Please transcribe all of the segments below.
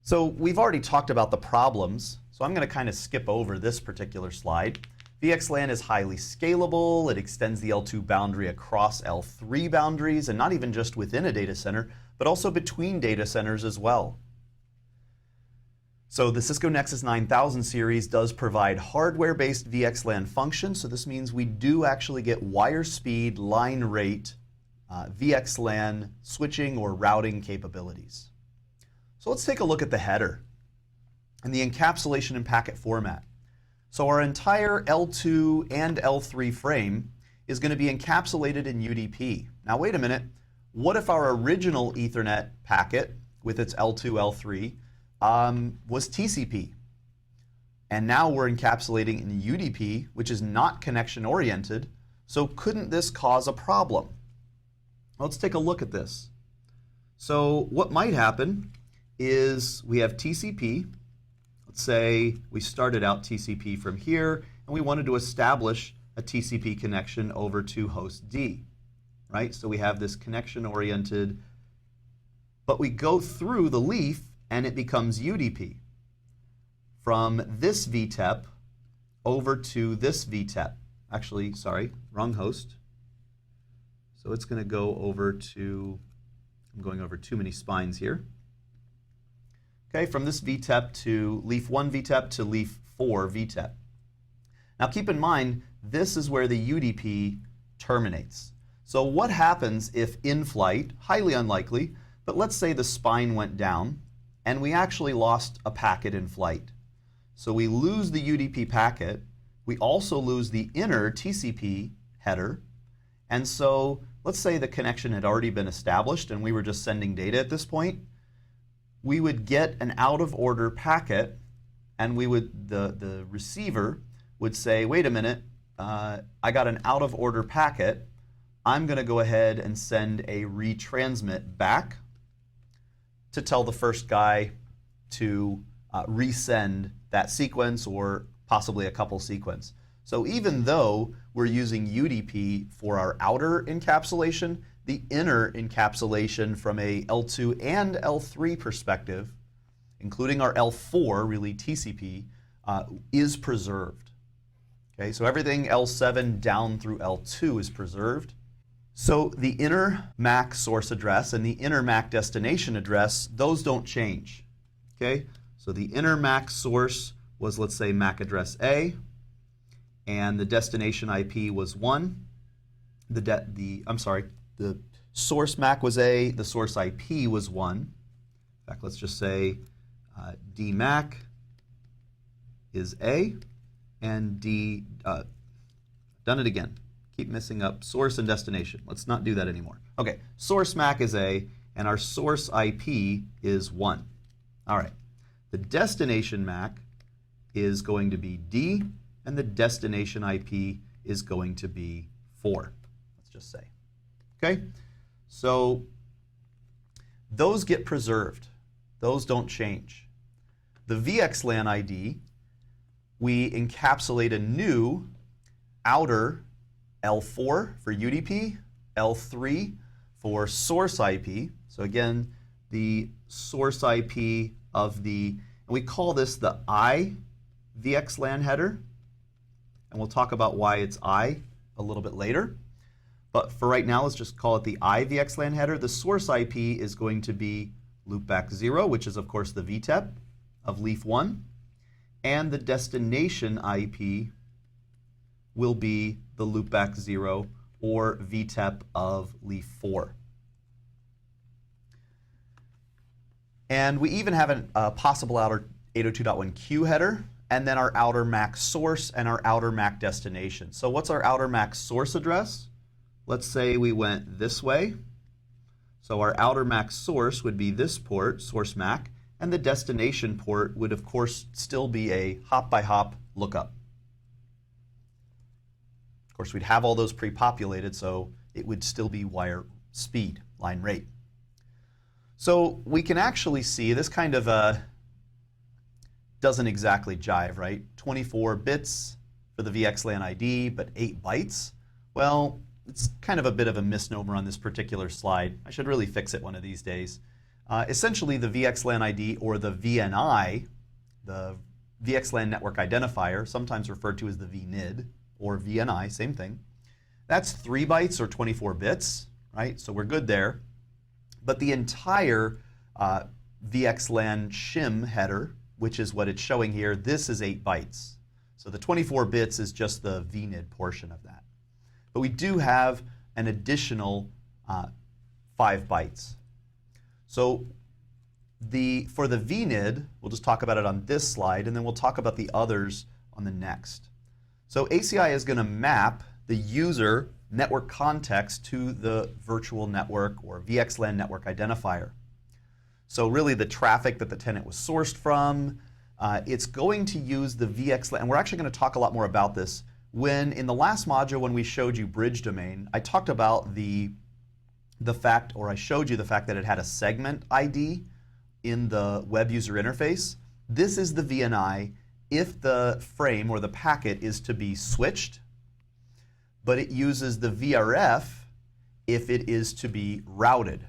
So we've already talked about the problems, so I'm going to kind of skip over this particular slide. VXLAN is highly scalable. It extends the L2 boundary across L3 boundaries, and not even just within a data center, but also between data centers as well. So the Cisco Nexus 9000 series does provide hardware-based VXLAN functions, so this means we do actually get wire speed, line rate, VXLAN switching or routing capabilities. So let's take a look at the header and the encapsulation and packet format. So our entire L2 and L3 frame is going to be encapsulated in UDP. Now wait a minute, what if our original Ethernet packet with its L2, L3 was TCP? And now we're encapsulating in UDP, which is not connection oriented, so couldn't this cause a problem? Let's take a look at this. So what might happen is we have TCP. Let's say we started out TCP from here, and we wanted to establish a TCP connection over to host D, right? So we have this connection-oriented, but we go through the leaf, and it becomes UDP from this VTEP over to this VTEP. Actually, sorry, wrong host. So it's going to go over to, I'm going over too many spines here. Okay, from this VTEP to leaf 1 VTEP to leaf 4 VTEP. Now keep in mind, this is where the UDP terminates. So what happens if in flight, highly unlikely, but let's say the spine went down and we actually lost a packet in flight. So we lose the UDP packet, we also lose the inner TCP header, and so let's say the connection had already been established and we were just sending data at this point. We would get an out-of-order packet, and we would the receiver would say, wait a minute, I got an out-of-order packet. I'm going to go ahead and send a retransmit back to tell the first guy to resend that sequence or possibly a couple sequence. So even though we're using UDP for our outer encapsulation, the inner encapsulation from a L2 and L3 perspective, including our L4, really TCP, is preserved. Okay, so everything L7 down through L2 is preserved. So the inner MAC source address and the inner MAC destination address, those don't change. Okay, so the inner MAC source was, let's say, MAC address A, and the destination IP was 1. The source MAC was A, the source IP was 1. In fact, let's just say DMAC is A, and done it again. Keep messing up source and destination. Let's not do that anymore. Okay, source MAC is A, and our source IP is 1. All right, the destination MAC is going to be D, and the destination IP is going to be 4, let's just say. Okay, so those get preserved. Those don't change. The VXLAN ID, we encapsulate a new outer L4 for UDP, L3 for source IP. So again, the source IP of the, and we call this the I VXLAN header, and we'll talk about why it's I a little bit later. But for right now, let's just call it the I VXLAN header. The source IP is going to be loopback 0, which is, of course, the VTEP of leaf 1. And the destination IP will be the loopback 0 or VTEP of leaf 4. And we even have a possible outer 802.1q header, and then our outer MAC source and our outer MAC destination. So what's our outer MAC source address? Let's say we went this way. So our outer MAC source would be this port, source MAC, and the destination port would, of course, still be a hop-by-hop lookup. Of course, we'd have all those pre-populated, so it would still be wire speed, line rate. So we can actually see this kind of doesn't exactly jive, right? 24 bits for the VXLAN ID, but 8 bytes. Well, it's kind of a bit of a misnomer on this particular slide. I should really fix it one of these days. Essentially, the VXLAN ID, or the VNI, the VXLAN Network Identifier, sometimes referred to as the VNID, or VNI, same thing. That's 3 bytes or 24 bits, right? So we're good there. But the entire VXLAN shim header, which is what it's showing here, this is 8 bytes. So the 24 bits is just the VNID portion of that. But we do have an additional 5 bytes. So for the VNID, we'll just talk about it on this slide, and then we'll talk about the others on the next. So ACI is going to map the user network context to the virtual network or VXLAN network identifier. So really the traffic that the tenant was sourced from, it's going to use the VXLAN, and we're actually going to talk a lot more about this. In the last module when we showed you bridge domain, I talked about I showed you the fact that it had a segment ID in the web user interface. This is the VNI if the frame or the packet is to be switched, but it uses the VRF if it is to be routed.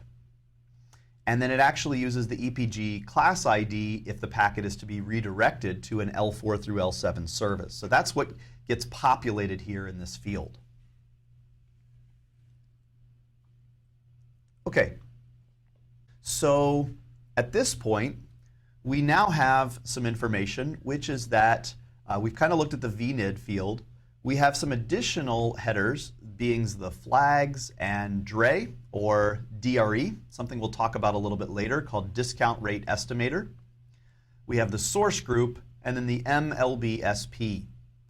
And then it actually uses the EPG class ID if the packet is to be redirected to an L4 through L7 service. So that's what gets populated here in this field. Okay, so at this point, we now have some information, which is that we've kind of looked at the VNID field. We have some additional headers, being the flags and DRE, or DRE, something we'll talk about a little bit later, called discount rate estimator. We have the source group, and then the MLBSP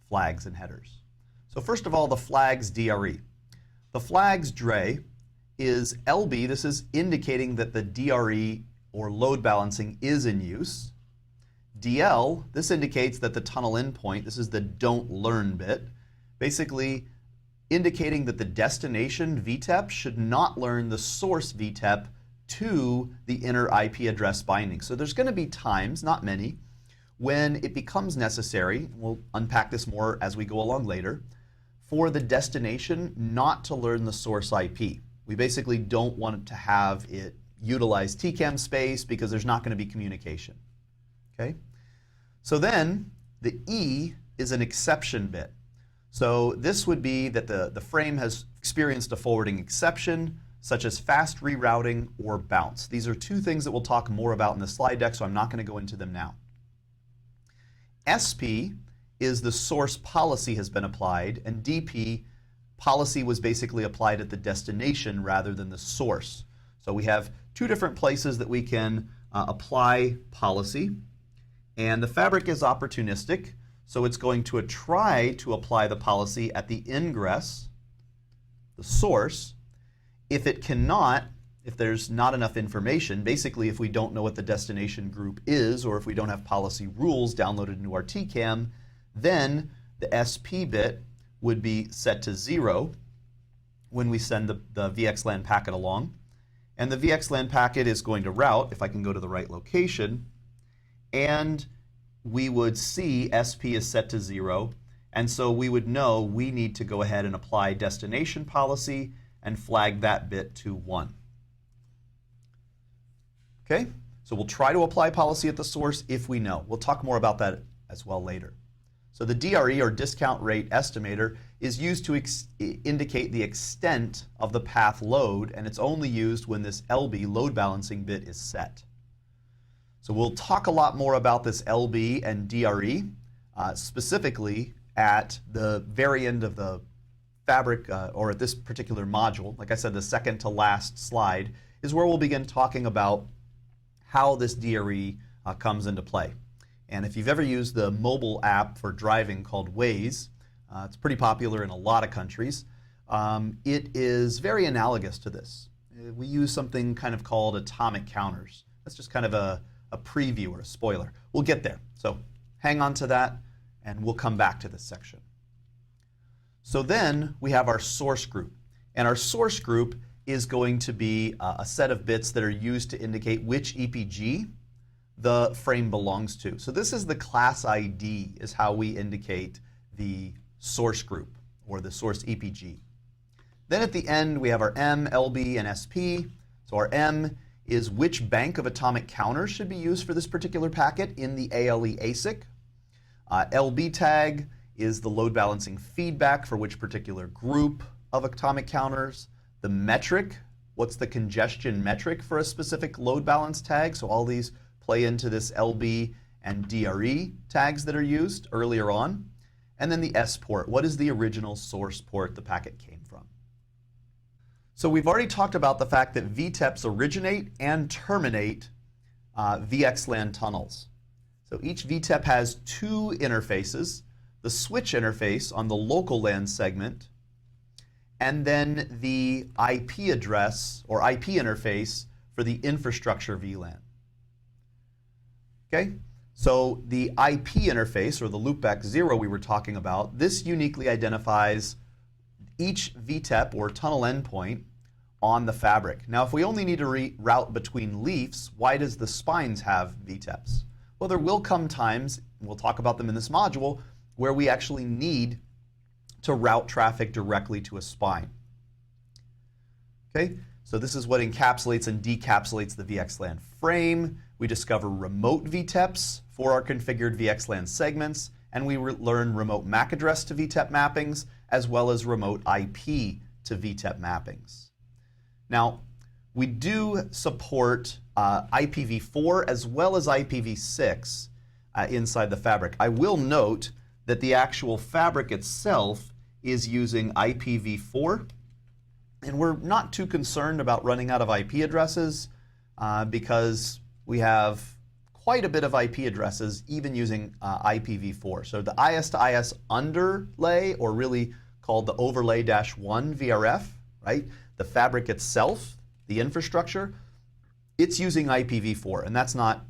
flags and headers. So first of all, the flags DRE. The flags DRE is LB. This is indicating that the DRE or load balancing is in use. DL, this indicates that the tunnel endpoint, this is the don't learn bit, basically indicating that the destination VTEP should not learn the source VTEP to the inner IP address binding. So there's going to be times, not many, when it becomes necessary, we'll unpack this more as we go along later, for the destination not to learn the source IP. We basically don't want to have it utilize TCAM space because there's not going to be communication. Okay? So then the E is an exception bit. So this would be that the frame has experienced a forwarding exception, such as fast rerouting or bounce. These are two things that we'll talk more about in the slide deck, so I'm not going to go into them now. SP is the source policy has been applied, and DP, policy was basically applied at the destination rather than the source. So we have two different places that we can apply policy, and the fabric is opportunistic. So it's going to try to apply the policy at the ingress, the source. If it cannot, if there's not enough information, basically if we don't know what the destination group is, or if we don't have policy rules downloaded into our TCAM, then the SP bit would be set to 0 when we send the VXLAN packet along. And the VXLAN packet is going to route, if I can go to the right location, and we would see SP is set to 0, and so we would know we need to go ahead and apply destination policy and flag that bit to 1. Okay, so we'll try to apply policy at the source if we know. We'll talk more about that as well later. So the DRE, or discount rate estimator, is used to indicate the extent of the path load, and it's only used when this LB, load balancing bit, is set. So we'll talk a lot more about this LB and DRE, specifically at the very end of the fabric, or at this particular module. Like I said, the second to last slide is where we'll begin talking about how this DRE comes into play. And if you've ever used the mobile app for driving called Waze, it's pretty popular in a lot of countries. It is very analogous to this. We use something kind of called atomic counters. That's just kind of a preview or a spoiler. We'll get there. So hang on to that, and we'll come back to this section. So then we have our source group. And our source group is going to be a set of bits that are used to indicate which EPG the frame belongs to. So this is the class ID, is how we indicate the source group, or the source EPG. Then at the end, we have our M, LB, and SP. So our M is which bank of atomic counters should be used for this particular packet in the ALE ASIC. LB tag is the load balancing feedback for which particular group of atomic counters. The metric, what's the congestion metric for a specific load balance tag? So all these play into this LB and DRE tags that are used earlier on. And then the S port, what is the original source port the packet came from? So we've already talked about the fact that VTEPs originate and terminate VXLAN tunnels. So each VTEP has two interfaces, the switch interface on the local LAN segment, and then the IP address or IP interface for the infrastructure VLAN. Okay, so the IP interface, or the loopback 0 we were talking about, this uniquely identifies each VTEP or tunnel endpoint on the fabric. Now, if we only need to route between leafs, why does the spines have VTEPs? Well, there will come times, and we'll talk about them in this module, where we actually need to route traffic directly to a spine. Okay, so this is what encapsulates and decapsulates the VXLAN frame. We discover remote VTEPs for our configured VXLAN segments, and we learn remote MAC address to VTEP mappings, as well as remote IP to VTEP mappings. Now, we do support IPv4 as well as IPv6 inside the fabric. I will note that the actual fabric itself is using IPv4, and we're not too concerned about running out of IP addresses because we have quite a bit of IP addresses even using IPv4. So the IS to IS underlay, or really called the overlay-1 VRF, right? The fabric itself, the infrastructure, it's using IPv4, and that's not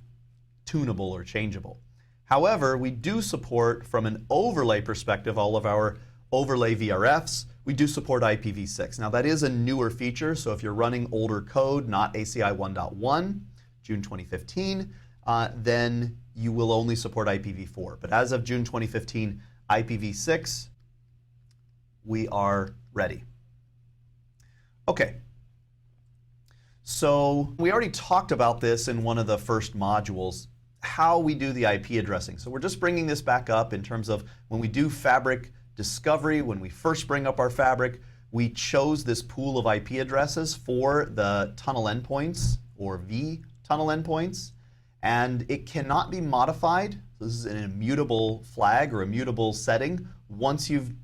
tunable or changeable. However, we do support, from an overlay perspective, all of our overlay VRFs. We do support IPv6. Now, that is a newer feature, so if you're running older code, not ACI 1.1, June 2015, then you will only support IPv4. But as of June 2015, IPv6, we are ready. Okay, so we already talked about this in one of the first modules, how we do the IP addressing. So we're just bringing this back up in terms of when we do fabric discovery, when we first bring up our fabric, we chose this pool of IP addresses for the tunnel endpoints, or V tunnel endpoints, and it cannot be modified. This is an immutable flag or immutable setting once you've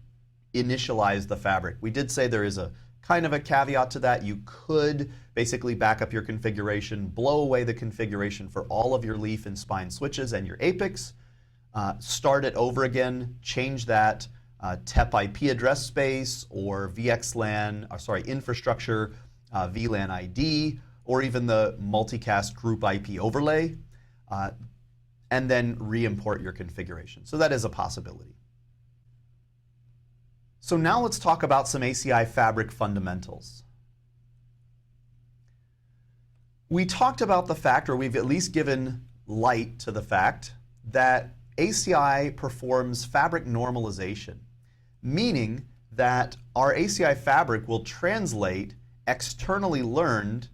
initialized the fabric. We did say there is a kind of a caveat to that. You could basically back up your configuration, blow away the configuration for all of your leaf and spine switches and your APICs, start it over again, change that TEP IP address space or infrastructure VLAN ID, or even the multicast group IP overlay, and then re-import your configuration. So that is a possibility. So now let's talk about some ACI fabric fundamentals. We talked about the fact, or we've at least given light to the fact, that ACI performs fabric normalization, meaning that our ACI fabric will translate externally learned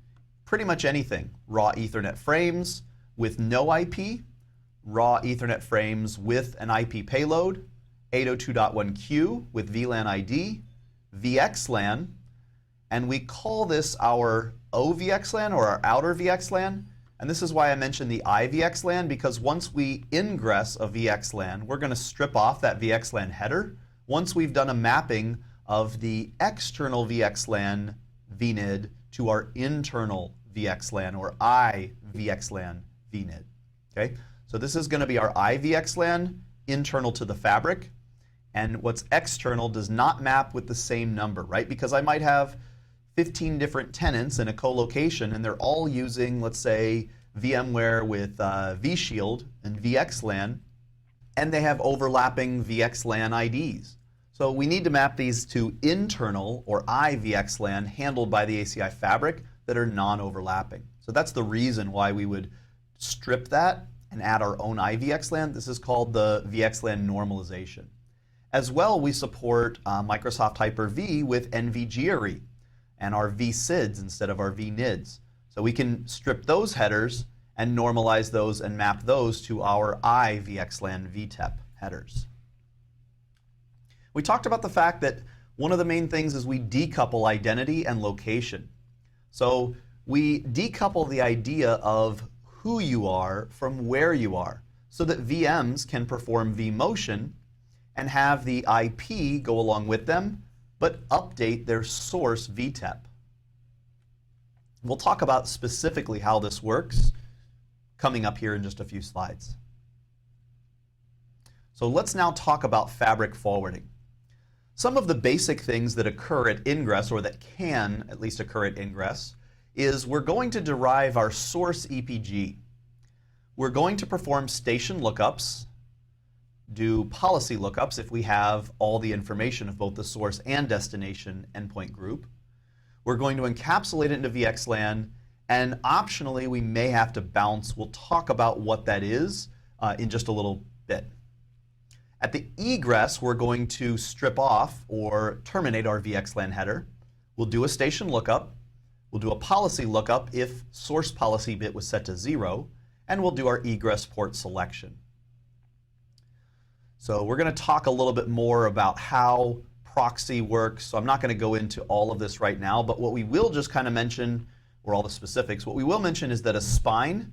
pretty much anything. Raw Ethernet frames with no IP, raw Ethernet frames with an IP payload, 802.1q with VLAN ID, VXLAN, and we call this our OVXLAN, or our outer VXLAN. And this is why I mentioned the IVXLAN, because once we ingress a VXLAN, we're going to strip off that VXLAN header once we've done a mapping of the external VXLAN VNID to our internal VXLAN, or IVXLAN VNID. Okay? So this is going to be our IVXLAN internal to the fabric, and what's external does not map with the same number, right? Because I might have 15 different tenants in a co-location, and they're all using, let's say, VMware with vShield and VXLAN, and they have overlapping VXLAN IDs. So we need to map these to internal, or IVXLAN, handled by the ACI fabric, that are non-overlapping. So that's the reason why we would strip that and add our own IVXLAN. This is called the VXLAN normalization. As well, we support Microsoft Hyper-V with NVGRE and our VSIDs instead of our VNIDs. So we can strip those headers and normalize those and map those to our VXLAN VTEP headers. We talked about the fact that one of the main things is we decouple identity and location. So we decouple the idea of who you are from where you are, so that VMs can perform vMotion and have the IP go along with them, but update their source VTEP. We'll talk about specifically how this works coming up here in just a few slides. So let's now talk about fabric forwarding. Some of the basic things that occur at Ingress, or that can at least occur at Ingress, is we're going to derive our source EPG. We're going to perform station lookups, do policy lookups if we have all the information of both the source and destination endpoint group. We're going to encapsulate it into VXLAN, and optionally we may have to bounce. We'll talk about what that is in just a little bit. At the egress, we're going to strip off or terminate our VXLAN header. We'll do a station lookup. We'll do a policy lookup if source policy bit was set to 0, and we'll do our egress port selection. So we're going to talk a little bit more about how proxy works. So I'm not going to go into all of this right now, but what we will just kind of mention, or all the specifics, what we will mention is that a spine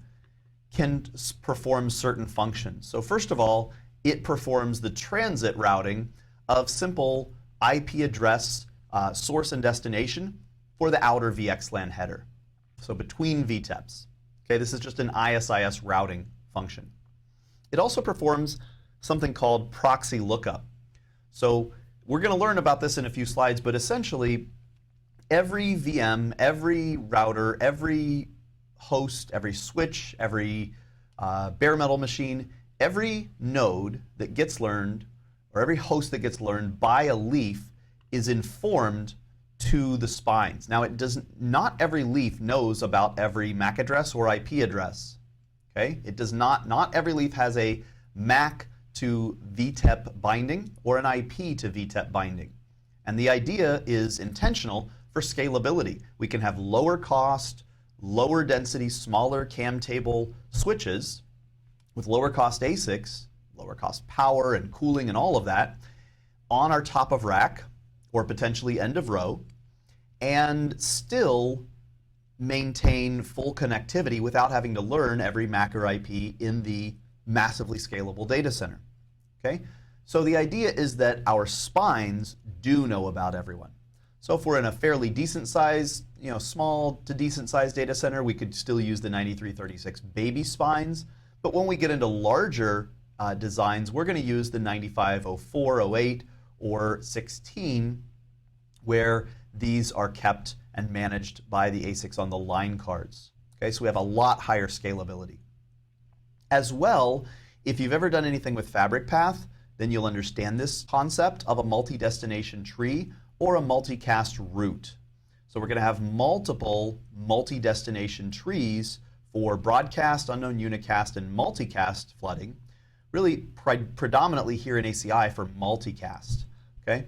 can perform certain functions. So first of all, it performs the transit routing of simple IP address source and destination for the outer VXLAN header, so between VTEPs. Okay, this is just an ISIS routing function. It also performs something called proxy lookup. So we're going to learn about this in a few slides, but essentially every VM, every router, every host, every switch, every bare metal machine, every node that gets learned, or every host that gets learned by a leaf is informed to the spines. Now, not every leaf knows about every MAC address or IP address. Okay? It does not every leaf has a MAC to VTEP binding or an IP to VTEP binding. And the idea is intentional for scalability. We can have lower cost, lower density, smaller CAM table switches with lower cost ASICs, lower cost power and cooling and all of that on our top of rack or potentially end of row, and still maintain full connectivity without having to learn every MAC or IP in the massively scalable data center. Okay? So the idea is that our spines do know about everyone. So if we're in a fairly decent size, small to decent sized data center, we could still use the 9336 baby spines. But when we get into larger designs, we're going to use the 9504, 08, or 16, where these are kept and managed by the ASICs on the line cards. Okay, so we have a lot higher scalability. As well, if you've ever done anything with Fabric Path, then you'll understand this concept of a multi-destination tree or a multicast route. So we're going to have multiple multi-destination trees for broadcast, unknown unicast, and multicast flooding, really predominantly here in ACI for multicast. Okay?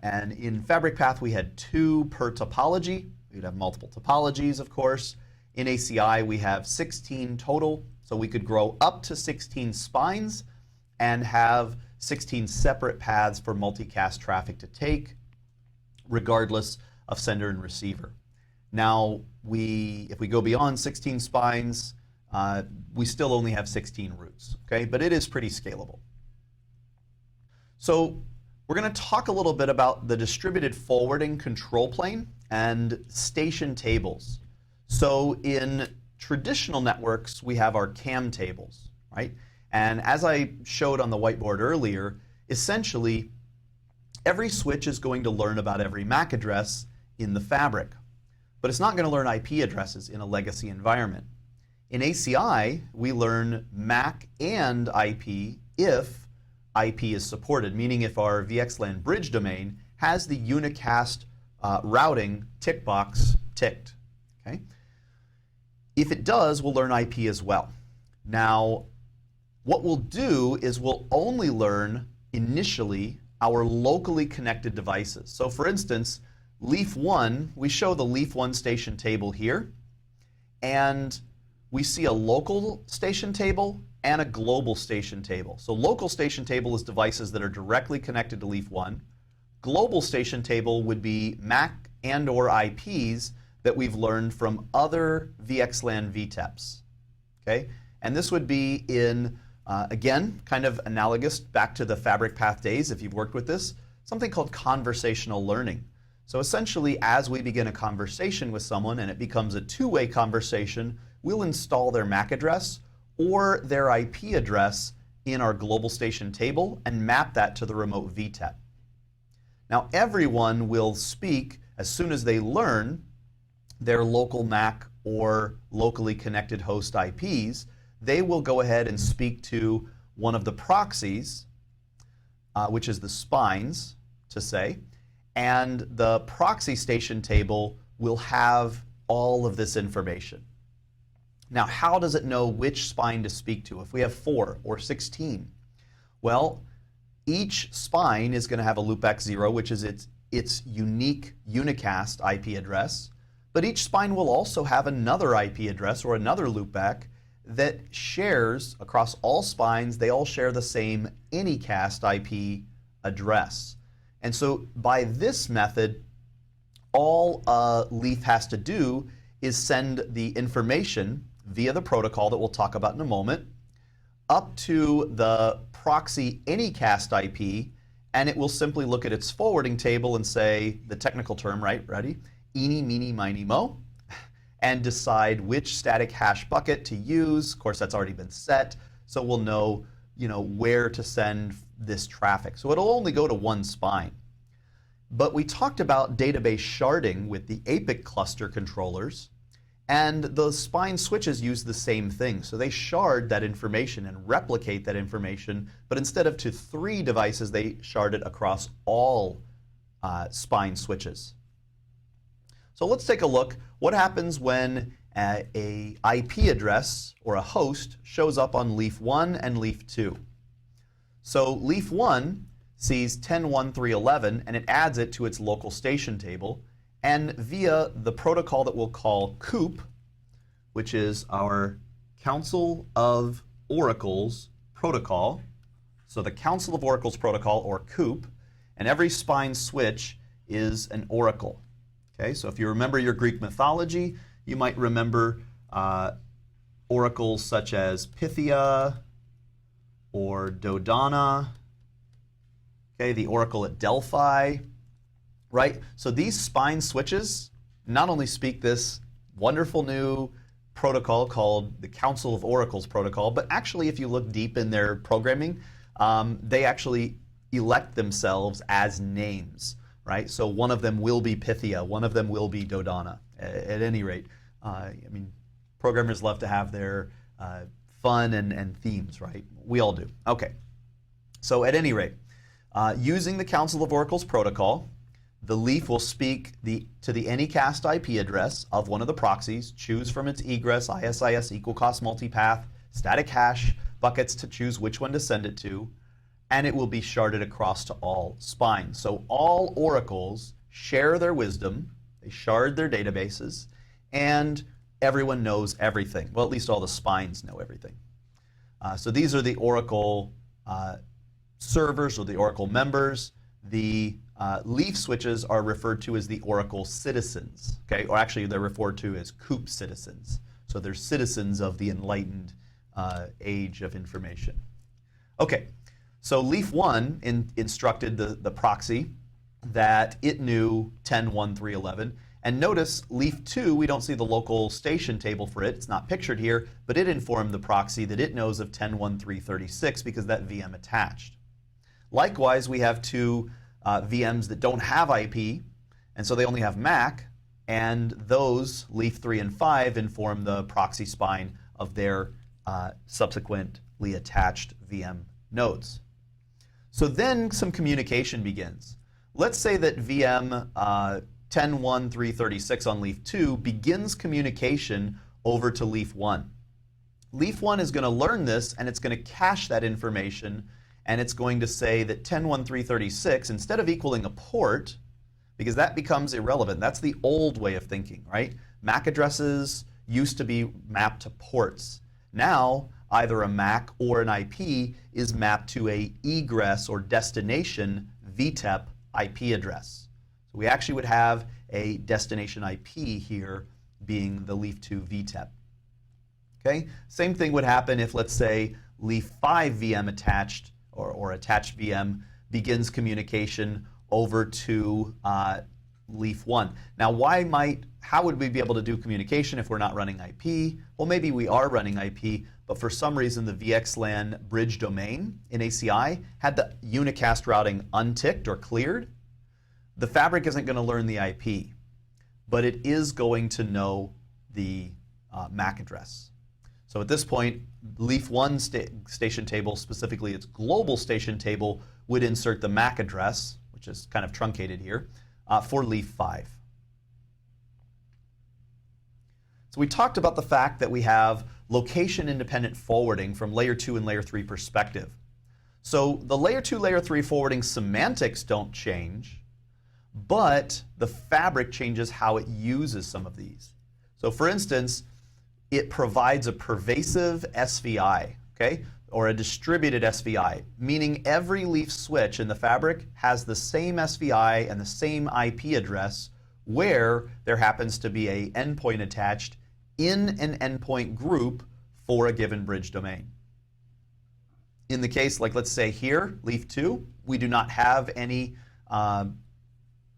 And in Fabric Path, we had 2 per topology. We'd have multiple topologies, of course. In ACI, we have 16 total, so we could grow up to 16 spines and have 16 separate paths for multicast traffic to take, regardless of sender and receiver. Now, if we go beyond 16 spines, we still only have 16 routes, okay? But it is pretty scalable. So we're going to talk a little bit about the distributed forwarding control plane and station tables. So in traditional networks, we have our CAM tables, right? And as I showed on the whiteboard earlier, essentially, every switch is going to learn about every MAC address in the fabric, but it's not going to learn IP addresses in a legacy environment. In ACI, we learn MAC and IP if IP is supported, meaning if our VXLAN bridge domain has the unicast routing tick box ticked. Okay? If it does, we'll learn IP as well. Now, what we'll do is we'll only learn initially our locally connected devices. So for instance, Leaf 1, we show the Leaf 1 station table here. and we see a local station table and a global station table. So local station table is devices that are directly connected to leaf 1. Global station table would be MAC and or IPs that we've learned from other VXLAN VTEPs. Okay? And this would be in, again, kind of analogous back to the Fabric Path days if you've worked with this, something called conversational learning. So essentially, as we begin a conversation with someone and it becomes a two-way conversation, we'll install their MAC address or their IP address in our global station table and map that to the remote VTEP. Now, everyone will speak as soon as they learn their local MAC or locally connected host IPs. They will go ahead and speak to one of the proxies, which is the spines, to say, and the proxy station table will have all of this information. Now, how does it know which spine to speak to if we have 4 or 16? Well, each spine is going to have a loopback 0, which is its unique Unicast IP address, but each spine will also have another IP address or another loopback that shares across all spines. They all share the same Anycast IP address. And so by this method, all Leaf has to do is send the information via the protocol that we'll talk about in a moment up to the proxy Anycast IP, and it will simply look at its forwarding table and say the technical term, right? Ready? Eeny, meeny, miny, mo, and decide which static hash bucket to use. Of course, that's already been set, so we'll know, where to send this traffic. So it'll only go to one spine. But we talked about database sharding with the APIC cluster controllers, and the spine switches use the same thing. So they shard that information and replicate that information, but instead of to 3 devices, they shard it across all spine switches. So let's take a look. What happens when a IP address or a host shows up on leaf 1 and leaf 2? So leaf 1 sees 10.1.3.11 and it adds it to its local station table, and via the protocol that we'll call COOP, which is our Council of Oracles protocol. So the Council of Oracles protocol, or COOP, and every spine switch is an oracle. Okay, so if you remember your Greek mythology, you might remember oracles such as Pythia or Dodona, okay, the oracle at Delphi, right? So these spine switches not only speak this wonderful new protocol called the Council of Oracles protocol, but actually if you look deep in their programming, they actually elect themselves as names, right? So one of them will be Pythia, one of them will be Dodona. At any rate, programmers love to have their fun and themes, right? We all do. Okay, so at any rate, using the Council of Oracles protocol, the leaf will speak to the Anycast IP address of one of the proxies, choose from its egress, ISIS, equal cost multipath, static hash buckets to choose which one to send it to, and it will be sharded across to all spines. So all oracles share their wisdom, they shard their databases, and everyone knows everything. Well, at least all the spines know everything. So these are the oracle servers or the oracle members. The leaf switches are referred to as the oracle citizens, okay? Or actually they're referred to as COOP citizens. So they're citizens of the enlightened age of information. Okay, so leaf 1 instructed the proxy that it knew 10.1.3.11. And notice leaf 2, we don't see the local station table for it. It's not pictured here, but it informed the proxy that it knows of 10.1.3.36 because that VM attached. Likewise, we have 2 VMs that don't have IP, and so they only have MAC, and those, leaf 3 and 5, inform the proxy spine of their subsequently attached VM nodes. So then some communication begins. Let's say that VM 10.1.3.36 on leaf 2 begins communication over to leaf 1. Leaf 1 is going to learn this, and it's going to cache that information, and it's going to say that 10.1.3.36, instead of equaling a port, because that becomes irrelevant. That's the old way of thinking, right? MAC addresses used to be mapped to ports. Now, either a MAC or an IP is mapped to a egress or destination VTEP IP address. So we actually would have a destination IP here being the Leaf2 VTEP. Okay? Same thing would happen if, let's say, Leaf5 VM attached or attached VM begins communication over to Leaf1. Now, how would we be able to do communication if we're not running IP? Well, maybe we are running IP, but for some reason the VXLAN bridge domain in ACI had the Unicast routing unticked or cleared. The fabric isn't going to learn the IP, but it is going to know the MAC address. So at this point, Leaf1 station table, specifically its global station table, would insert the MAC address, which is kind of truncated here, for Leaf5. So we talked about the fact that we have location-independent forwarding from Layer 2 and Layer 3 perspective. So the Layer 2, Layer 3 forwarding semantics don't change, but the fabric changes how it uses some of these. So for instance, it provides a pervasive SVI, okay, or a distributed SVI, meaning every leaf switch in the fabric has the same SVI and the same IP address where there happens to be an endpoint attached in an endpoint group for a given bridge domain. In the case, like let's say here, Leaf2, we do not have any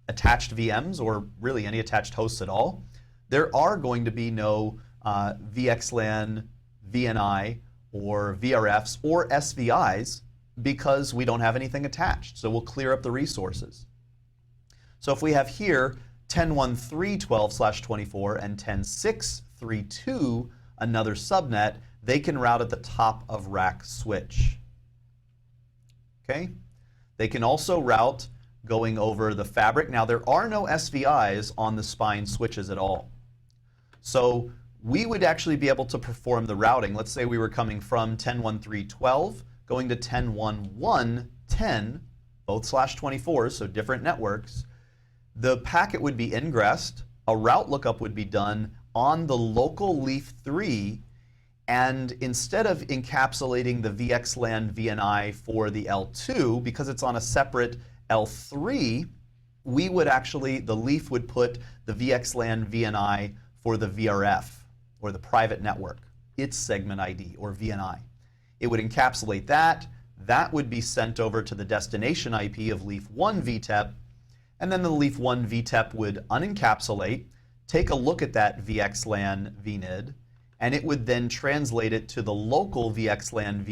attached VMs or really any attached hosts at all. There are going to be no VXLAN, VNI, or VRFs or SVIs because we don't have anything attached. So we'll clear up the resources. So if we have here 10.1.3.12/24 and 10.6.3.2, another subnet, they can route at the top of rack switch. Okay? They can also route going over the fabric. Now there are no SVIs on the spine switches at all. So we would actually be able to perform the routing. Let's say we were coming from 10.1.3.12 going to 10.1.1.10, both /24s, so different networks. The packet would be ingressed, a route lookup would be done on the local Leaf3, and instead of encapsulating the VXLAN VNI for the L2, because it's on a separate L3, we would actually, the Leaf would put the VXLAN VNI for the VRF, or the private network, its segment ID, or VNI. It would encapsulate that. That would be sent over to the destination IP of Leaf1 VTEP, and then the Leaf1 VTEP would unencapsulate, take a look at that VXLAN VNID, and it would then translate it to the local VXLAN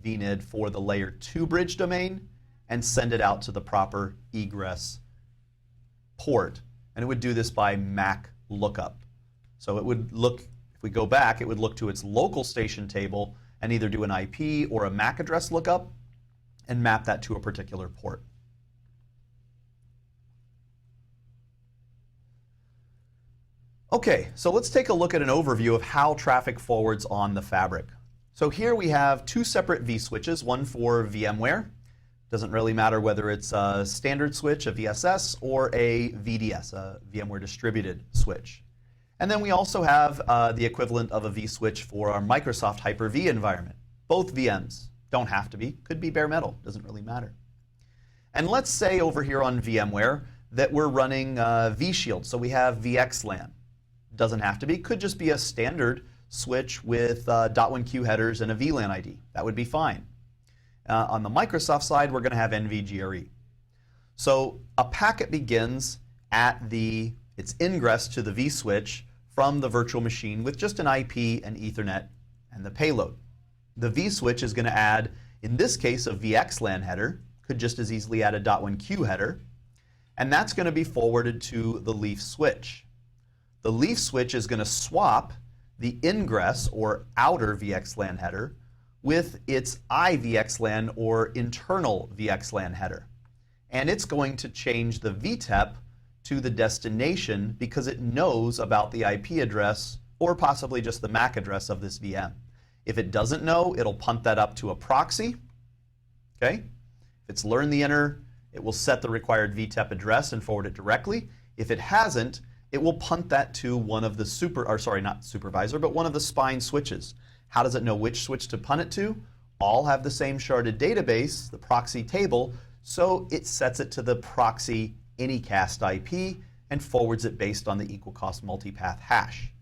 VNID for the Layer 2 bridge domain and send it out to the proper egress port. And it would do this by MAC lookup. So it would look, if we go back, it would look to its local station table and either do an IP or a MAC address lookup and map that to a particular port. Okay, so let's take a look at an overview of how traffic forwards on the fabric. So here we have two separate vSwitches, one for VMware. Doesn't really matter whether it's a standard switch, a VSS, or a VDS, a VMware distributed switch. And then we also have the equivalent of a vSwitch for our Microsoft Hyper-V environment. Both VMs. Don't have to be. Could be bare metal. Doesn't really matter. And let's say over here on VMware that we're running vShield. So we have VXLAN. Doesn't have to be. Could just be a standard switch with .1Q headers and a VLAN ID. That would be fine. On the Microsoft side, we're going to have NVGRE. So a packet begins at its ingress to the vSwitch from the virtual machine with just an IP, an Ethernet, and the payload. The vSwitch is going to add, in this case, a VXLAN header. Could just as easily add a .1Q header. And that's going to be forwarded to the leaf switch. The leaf switch is going to swap the ingress or outer VXLAN header with its IVXLAN or internal VXLAN header. And it's going to change the VTEP to the destination because it knows about the IP address or possibly just the MAC address of this VM. If it doesn't know, it'll punt that up to a proxy. Okay? If it's learned the inner, it will set the required VTEP address and forward it directly. If it hasn't, it will punt that to one of the not supervisor, but one of the spine switches. How does it know which switch to punt it to? All have the same sharded database, the proxy table, so it sets it to the proxy Unicast IP and forwards it based on the equal cost multipath hash.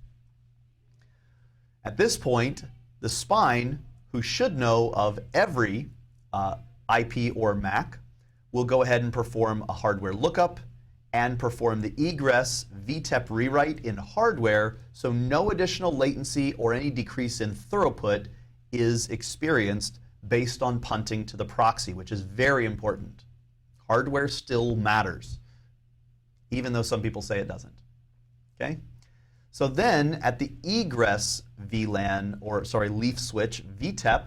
At this point, the spine, who should know of every IP or MAC, will go ahead and perform a hardware lookup and perform the Egress VTEP rewrite in hardware, so no additional latency or any decrease in throughput is experienced based on punting to the proxy, which is very important. Hardware still matters, even though some people say it doesn't. Okay? So then at the Egress VLAN, leaf switch VTEP,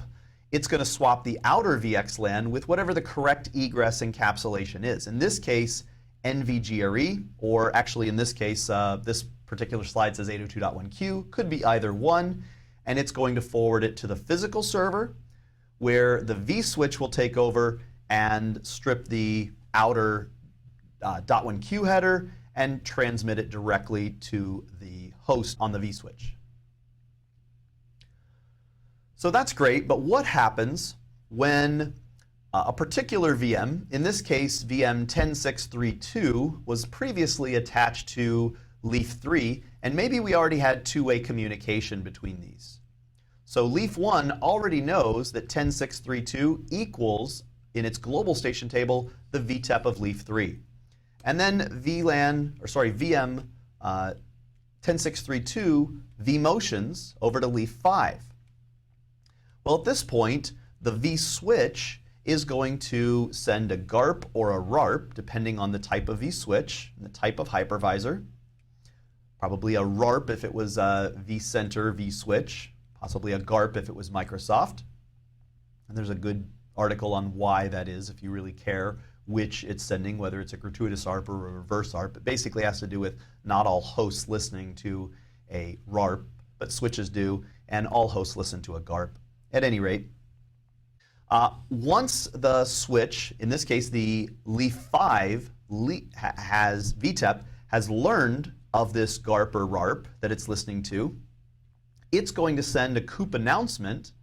it's going to swap the outer VXLAN with whatever the correct egress encapsulation is. In this case, NVGRE, or actually in this case, this particular slide says 802.1q, could be either one, and it's going to forward it to the physical server, where the vSwitch will take over and strip the outer .1q header and transmit it directly to the host on the vSwitch. So that's great, but what happens when a particular VM, in this case VM 10632, was previously attached to leaf 3, and maybe we already had two-way communication between these. So leaf 1 already knows that 10632 equals, in its global station table, the VTEP of leaf 3. And then VM 10632 vMotions over to leaf 5. Well, at this point, the vSwitch is going to send a GARP or a RARP, depending on the type of vSwitch and the type of hypervisor. Probably a RARP if it was a vCenter vSwitch, possibly a GARP if it was Microsoft. And there's a good article on why that is if you really care which it's sending, whether it's a gratuitous ARP or a reverse ARP. It basically has to do with not all hosts listening to a RARP, but switches do, and all hosts listen to a GARP. At any rate, once the switch, in this case the leaf 5 VTEP, has learned of this GARP or RARP that it's listening to, it's going to send a COOP announcement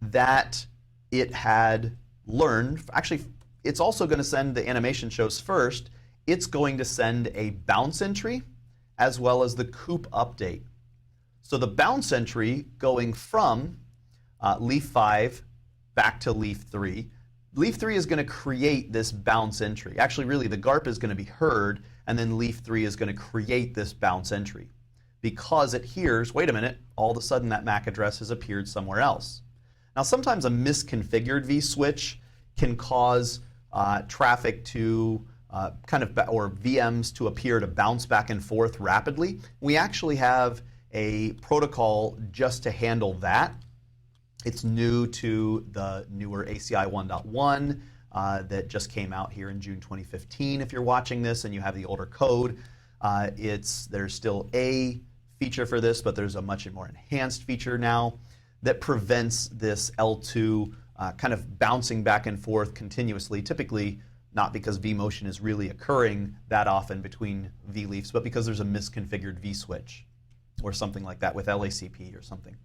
that it had learned. Actually, it's also going to send, the animation shows first, it's going to send a bounce entry as well as the COOP update. So the bounce entry going from leaf 5 back to leaf 3. Leaf 3 is going to create this bounce entry. Actually, really, the GARP is going to be heard, and then leaf 3 is going to create this bounce entry because it hears, wait a minute, all of a sudden that MAC address has appeared somewhere else. Now, sometimes a misconfigured vSwitch can cause traffic to or VMs to appear to bounce back and forth rapidly. We actually have a protocol just to handle that. It's new to the newer ACI 1.1 that just came out here in June 2015. If you're watching this and you have the older code, there's still a feature for this, but there's a much more enhanced feature now that prevents this L2 kind of bouncing back and forth continuously, typically not because vMotion is really occurring that often between vLeafs, but because there's a misconfigured vSwitch or something like that with LACP or something.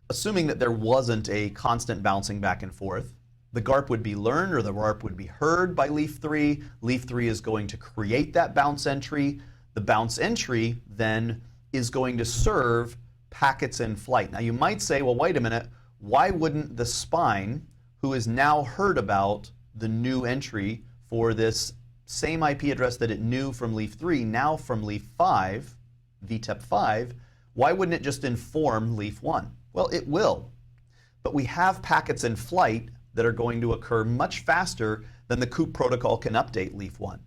Assuming that there wasn't a constant bouncing back and forth, the GARP would be learned or the RARP would be heard by leaf 3. Leaf 3 is going to create that bounce entry. The bounce entry then is going to serve packets in flight. Now you might say, well, wait a minute, why wouldn't the spine, who has now heard about the new entry for this same IP address that it knew from leaf 3, now from leaf 5, VTEP 5, why wouldn't it just inform leaf 1? Well, it will, but we have packets in flight that are going to occur much faster than the COOP protocol can update leaf 1.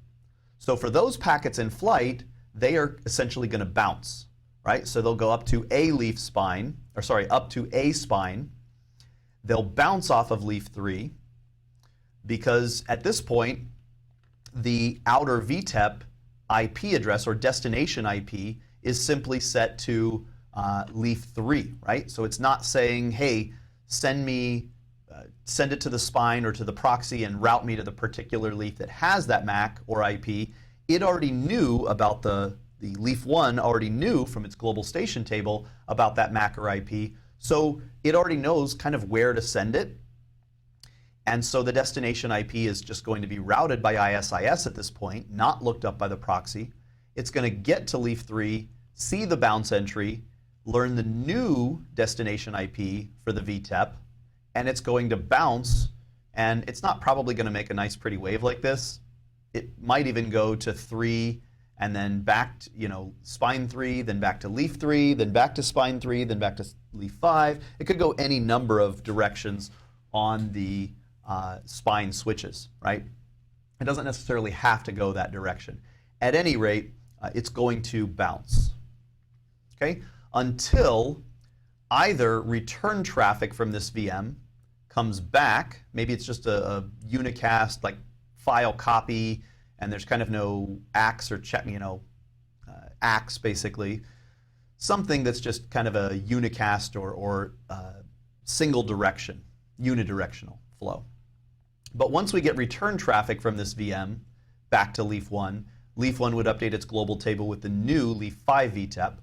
So for those packets in flight, they are essentially going to bounce, right? So they'll go up to a leaf spine, up to a spine. They'll bounce off of leaf 3 because at this point, the outer VTEP IP address or destination IP is simply set to leaf 3, right? So it's not saying, hey, send it to the spine or to the proxy and route me to the particular leaf that has that MAC or IP. It already knew about the the leaf 1 already knew from its global station table about that MAC or IP, so it already knows kind of where to send it. And so the destination IP is just going to be routed by ISIS at this point, not looked up by the proxy. It's going to get to leaf 3, see the bounce entry, learn the new destination IP for the VTEP, and it's going to bounce, and it's not probably going to make a nice pretty wave like this. It might even go to 3 and then back to, spine 3, then back to leaf 3, then back to spine 3, then back to leaf 5. It could go any number of directions on the spine switches, right? It doesn't necessarily have to go that direction. At any rate, it's going to bounce, okay? Until either return traffic from this VM comes back, maybe it's just a unicast, like file copy, and there's kind of no ACS or check, ACS basically, something that's just kind of a unicast or single direction, unidirectional flow. But once we get return traffic from this VM back to leaf 1 would update its global table with the new leaf 5 VTEP,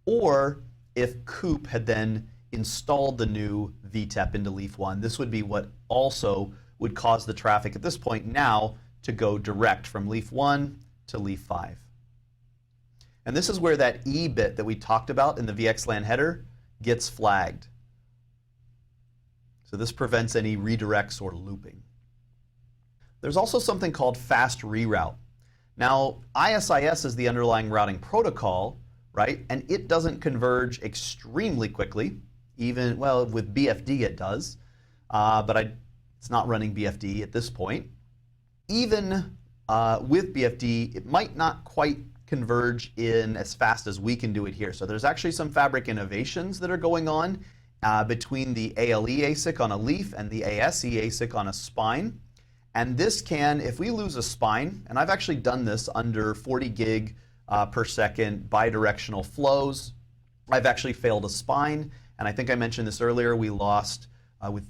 or if COOP had then installed the new VTEP into leaf 1, this would be what also would cause the traffic at this point now to go direct from leaf 1 to leaf 5. And this is where that E bit that we talked about in the VXLAN header gets flagged. So this prevents any redirects or looping. There's also something called fast reroute. Now, ISIS is the underlying routing protocol, right? And it doesn't converge extremely quickly. Even, well, with BFD it does, but it's not running BFD at this point. Even with BFD, it might not quite converge in as fast as we can do it here. So there's actually some fabric innovations that are going on between the ALE ASIC on a leaf and the ASE ASIC on a spine. And this can, if we lose a spine, and I've actually done this under 40 gig per second bidirectional flows, I've actually failed a spine. And I think I mentioned this earlier, we lost with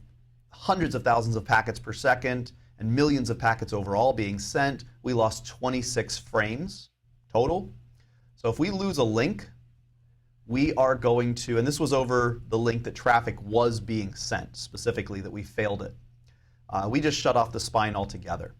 hundreds of thousands of packets per second and millions of packets overall being sent, we lost 26 frames total. So if we lose a link, we are going to, and this was over the link that traffic was being sent, specifically that we failed it. We just shut off the spine altogether.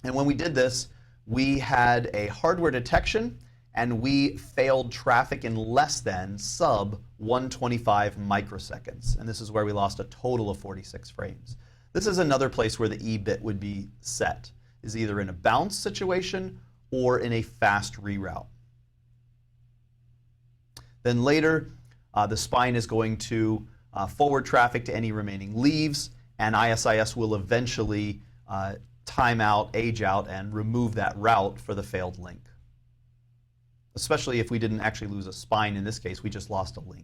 And when we did this, we had a hardware detection and we failed traffic in less than sub 125 microseconds. And this is where we lost a total of 46 frames. This is another place where the E bit would be set, is either in a bounce situation or in a fast reroute. Then later, the spine is going to forward traffic to any remaining leaves, and ISIS will eventually time out, age out, and remove that route for the failed link. Especially if we didn't actually lose a spine in this case, we just lost a link.